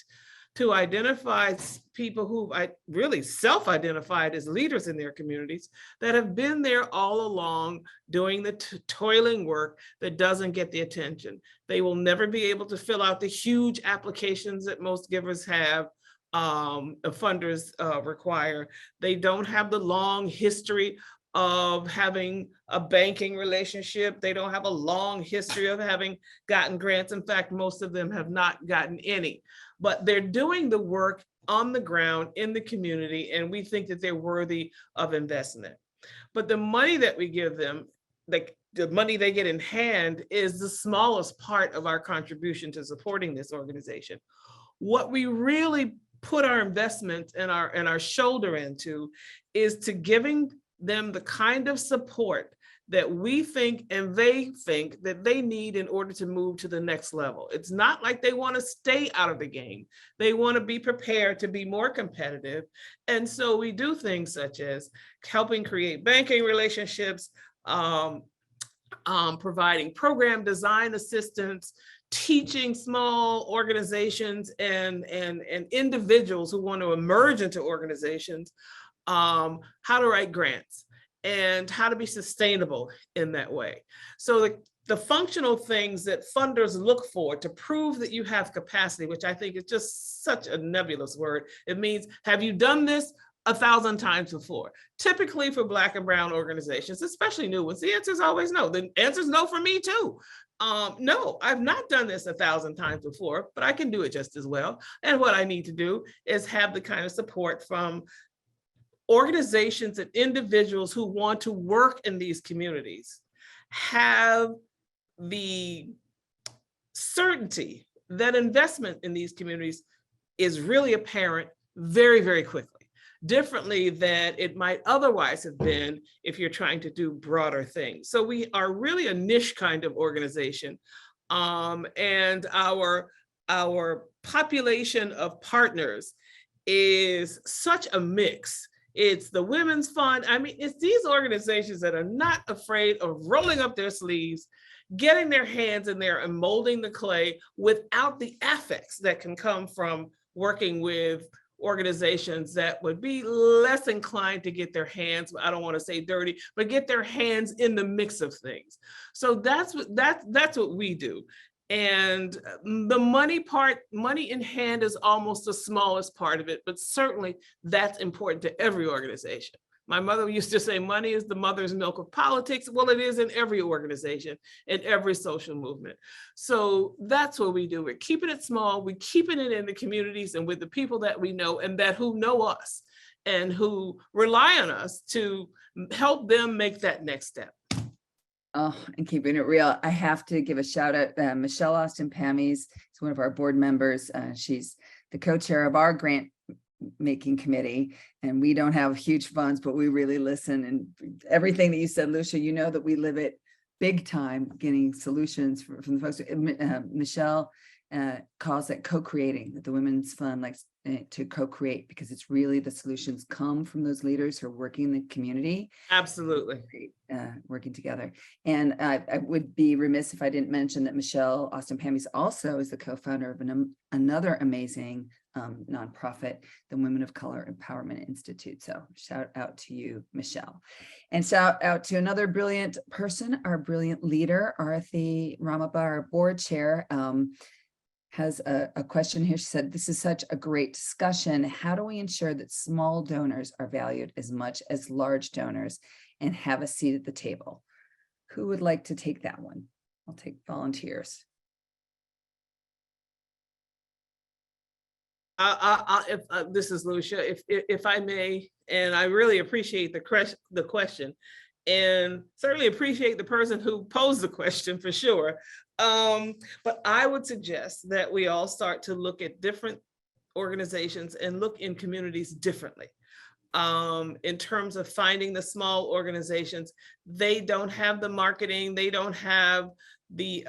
Speaker 5: To identify people who really self-identified as leaders in their communities that have been there all along doing the toiling work that doesn't get the attention. They will never be able to fill out the huge applications that most givers have, funders require. They don't have the long history of having a banking relationship. They don't have a long history of having gotten grants. In fact, most of them have not gotten any, but they're doing the work on the ground in the community, and we think that they're worthy of investment. But the money that we give them, the money they get in hand, is the smallest part of our contribution to supporting this organization. What we really put our investment and our shoulder into is to giving them the kind of support that we think and they think that they need in order to move to the next level. It's not like they want to stay out of the game. They want to be prepared to be more competitive. And so we do things such as helping create banking relationships, providing program design assistance, teaching small organizations and individuals who want to emerge into organizations how to write grants and how to be sustainable in that way. So the functional things that funders look for to prove that you have capacity, which I think is just such a nebulous word. It means, have you done this 1,000 times before? Typically for Black and brown organizations, especially new ones, the answer is always no. The answer is no for me too. No, I've not done this 1,000 times before, but I can do it just as well. And what I need to do is have the kind of support from organizations and individuals who want to work in these communities, have the certainty that investment in these communities is really apparent very, very quickly, differently than it might otherwise have been if you're trying to do broader things. So we are really a niche kind of organization, and our population of partners is such a mix. it's the Women's Fund. I mean, it's these organizations that are not afraid of rolling up their sleeves, getting their hands in there and molding the clay without the affects that can come from working with organizations that would be less inclined to get their hands, I don't want to say dirty, but get their hands in the mix of things. So that's what we do. And the money part, money in hand is almost the smallest part of it, but certainly that's important to every organization. My mother used to say money is the mother's milk of politics. Well, it is in every organization, in every social movement. So that's what we do. We're keeping it small. We're keeping it in the communities and with the people that we know and that who know us and who rely on us to help them make that next step.
Speaker 1: Oh, and keeping it real, I have to give a shout out. Michelle Austin Pammies is one of our board members. She's the co-chair of our grant making committee, and we don't have huge funds, but we really listen. And everything that you said, Lucia, you know that we live it big time, getting solutions from the folks. Michelle calls it co-creating, that the Women's Fund likes to co-create, because it's really the solutions come from those leaders who are working in the community.
Speaker 5: Absolutely.
Speaker 1: Working together. And I would be remiss if I didn't mention that Michelle Austin Pammies also is the co-founder of another amazing nonprofit, the Women of Color Empowerment Institute. So shout out to you, Michelle. And shout out to another brilliant person, our brilliant leader, Arati Ramappa, our board chair, has a question here. She said, this is such a great discussion. How do we ensure that small donors are valued as much as large donors and have a seat at the table? Who would like to take that one? I'll take volunteers.
Speaker 5: This is Lucia, if I may, and I really appreciate the question, and certainly appreciate the person who posed the question for sure. But I would suggest that we all start to look at different organizations and look in communities differently. In terms of finding the small organizations, they don't have the marketing, they don't have the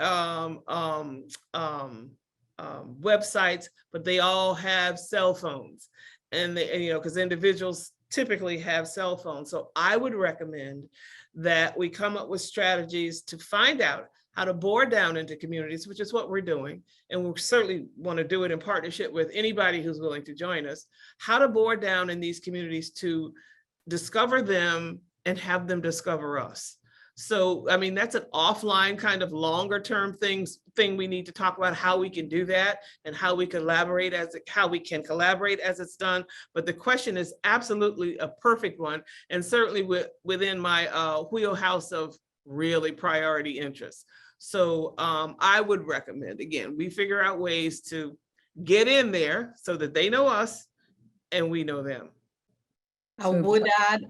Speaker 5: websites, but they all have cell phones, and they, because individuals typically have cell phones. So I would recommend that we come up with strategies to find out how to bore down into communities, which is what we're doing. And we certainly want to do it in partnership with anybody who's willing to join us, how to bore down in these communities to discover them and have them discover us. So, I mean, that's an offline kind of longer term thing we need to talk about, how we can do that and how we collaborate how we can collaborate as it's done. But the question is absolutely a perfect one, and certainly within my wheelhouse of really priority interests. So I would recommend, again, we figure out ways to get in there so that they know us and we know them.
Speaker 6: I would add,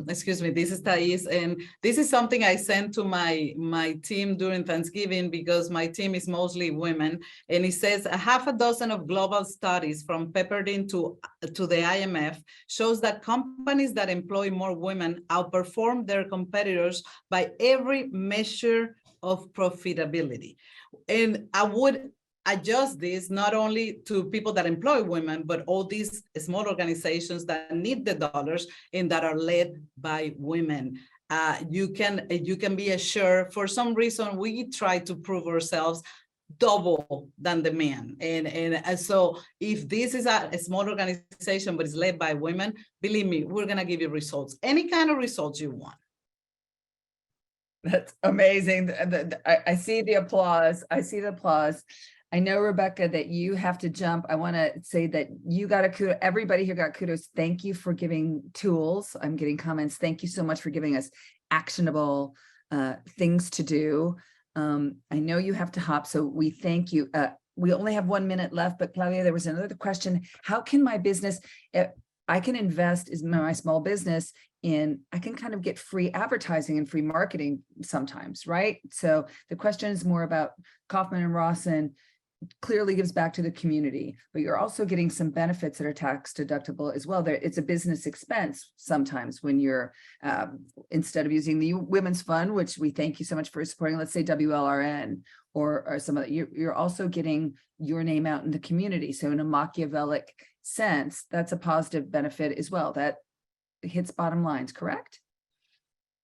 Speaker 6: excuse me, this is Thais, and this is something I sent to my team during Thanksgiving, because my team is mostly women, and it says a half a dozen of global studies from Pepperdine to the IMF shows that companies that employ more women outperform their competitors by every measure of profitability. And I would adjust this not only to people that employ women, but all these small organizations that need the dollars and that are led by women. You can be assured, for some reason, we try to prove ourselves double than the man. And so if this is a small organization, but it's led by women, believe me, we're gonna give you results, any kind of results you want.
Speaker 1: That's amazing. I see the applause. I see the applause. I know, Rebecca, that you have to jump. I want to say that you got a kudos. Everybody here got kudos. Thank you for giving tools. I'm getting comments. Thank you so much for giving us actionable things to do. I know you have to hop, so we thank you. We only have 1 minute left, but Claudia, there was another question. How can my business, I can invest in my small business I can kind of get free advertising and free marketing sometimes, right? So the question is more about Kaufman and Rawson clearly gives back to the community, but you're also getting some benefits that are tax deductible as well. It's a business expense sometimes when you're, instead of using the Women's Fund, which we thank you so much for supporting, let's say WLRN or some other, you're also getting your name out in the community. So in a Machiavellic sense, that's a positive benefit as well. That hits bottom lines, correct?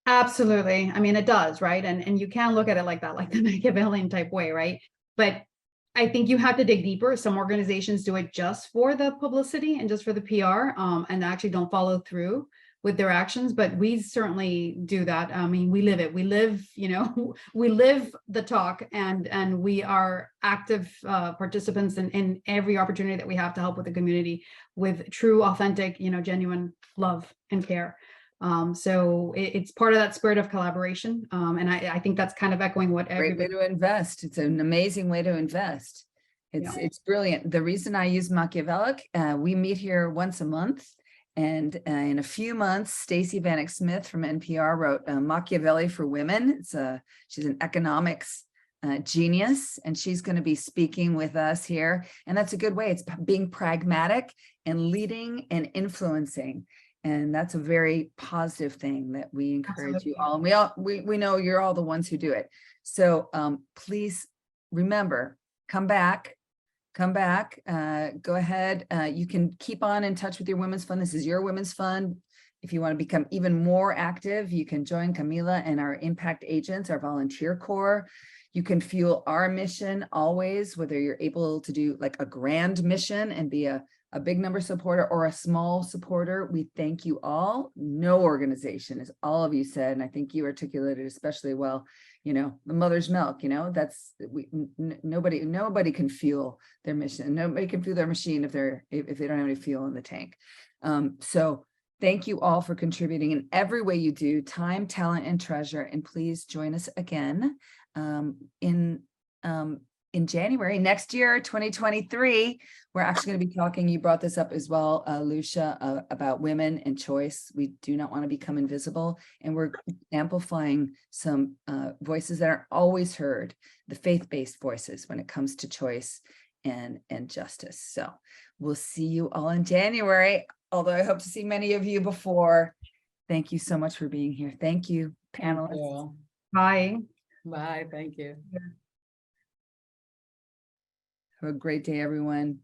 Speaker 3: Absolutely. I mean, it does, right? And you can look at it like that, like the Machiavellian type way, right? But I think you have to dig deeper. Some organizations do it just for the publicity and just for the PR, and actually don't follow through with their actions. But we certainly do that. I mean, we live it. We live, we live the talk, and we are active participants in every opportunity that we have to help with the community with true, authentic, genuine love and care. So it's part of that spirit of collaboration. And I think that's kind of echoing what
Speaker 1: Great way
Speaker 3: everybody.
Speaker 1: to invest. It's an amazing way to invest. It's brilliant. The reason I use Machiavellic, we meet here once a month. And in a few months, Stacey Vanek Smith from NPR wrote Machiavelli for Women. She's an economics genius, and she's going to be speaking with us here. And that's a good way. It's being pragmatic and leading and influencing. And that's a very positive thing that we encourage you all. And we know you're all the ones who do it. So please remember, come back, go ahead. You can keep on in touch with your Women's Fund. This is your Women's Fund. If you want to become even more active, you can join Camila and our impact agents, our volunteer corps. You can fuel our mission always, whether you're able to do like a grand mission and be a big number supporter or a small supporter. We thank you all. No organization, as all of you said, and I think you articulated especially well, the mother's milk, nobody can fuel their mission. Nobody can fuel their machine if they don't have any fuel in the tank. So thank you all for contributing in every way you do, time, talent, and treasure. And please join us again in January next year, 2023. We're actually going to be talking, you brought this up as well, Lucia, about women and choice. We do not want to become invisible, and we're amplifying some voices that aren't always heard, the faith-based voices when it comes to choice and justice. So we'll see you all in January, although I hope to see many of you before. Thank you so much for being here. Thank you, panelists.
Speaker 3: Bye.
Speaker 6: Bye. Thank you.
Speaker 1: Have a great day, everyone.